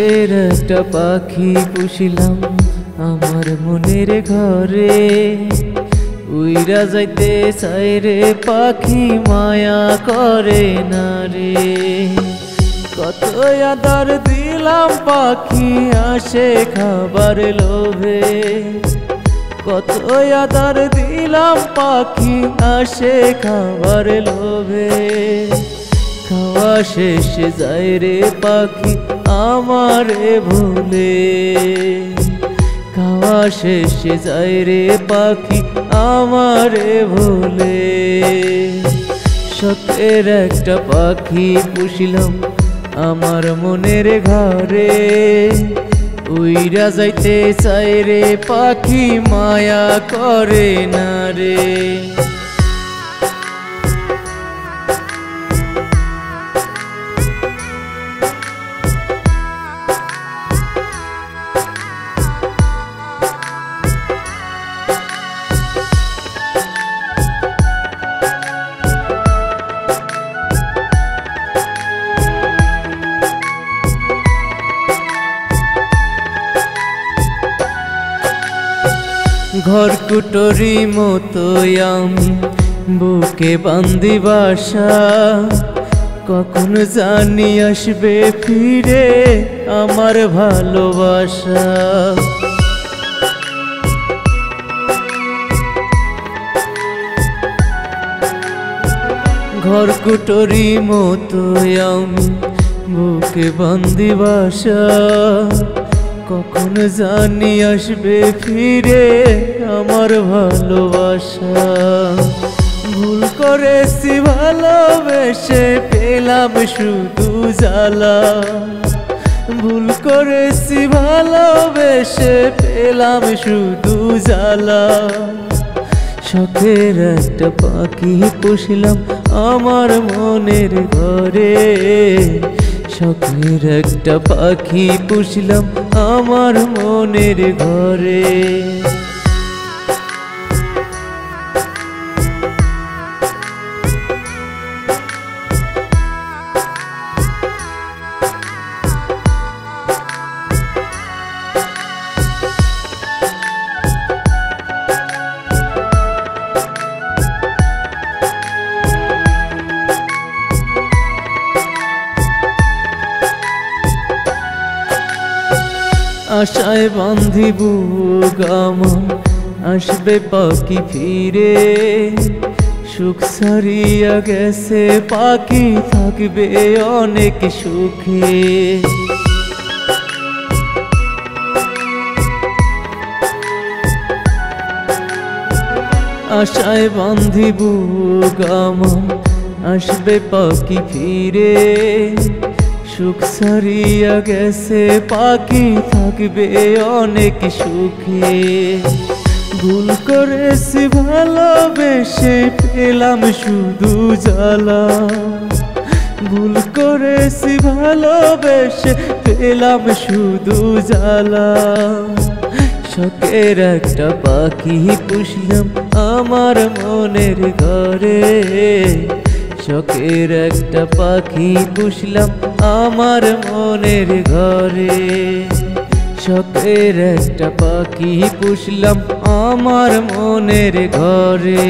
শখের একটা পাখি পুষিলাম আমার মনের ঘরে, উইরা যাইতে চাই রে পাখি মায়া করে না রে। কত আদর দিলাম পাখি আসে খাবার লোভে, কত আদর দিলাম পাখি আসে খাবার লোভে। খাওয়া শেষে যায় রে পাখি আমারে ভুলে, খাওয়া শেষে যায় রে পাখি আমারে ভুলে। শখের একটা পাখি পুষিলাম আমার মনের ঘরে, উইরা যাইতে চাই রে পাখি মায়া করে না রে। ঘর কুটরি মতো আমি বুকে বান্দি বাসা, কখন জানি আসবে ফিরে আমার ভালোবাসা। ঘর কুটরি মতো আমি বুকে বান্দি বাসা, কখন জানি আসবে ফিরে আমার ভালোবাসা। ভুল করেছি ভালোবেসে পেলাম শুধু জ্বালা, ভুল করেছি ভালোবেসে পেলাম শুধু জ্বালা। শখের একটা পাখি পুষলাম আমার মনের ঘরে, শখের একটা পাখি পুষলাম আমার মনের ঘরে। আশায় বান্ধিব গামন আসবে পাখি ফিরে, সুখ সারিয়া গেছে পাখি থাকবে অনেক সুখে। আশায় বান্ধিব গামন আসবে পাখি ফিরে, সুখ সারিয়া গেছে পাখি থাকবে অনেক সুখে। ভুল করেছি ভালোবেসে পেলাম শুধু জ্বালা, ভুল করেছি ভালোবেসে পেলাম শুধু জ্বালা। শখের একটা পাখি পুষলাম আমার মনের ঘরে, শখের একটা পাখি পুষলাম আমার মনের ঘরে। শখের একটা পাখি পুষলাম আমার মনের ঘরে।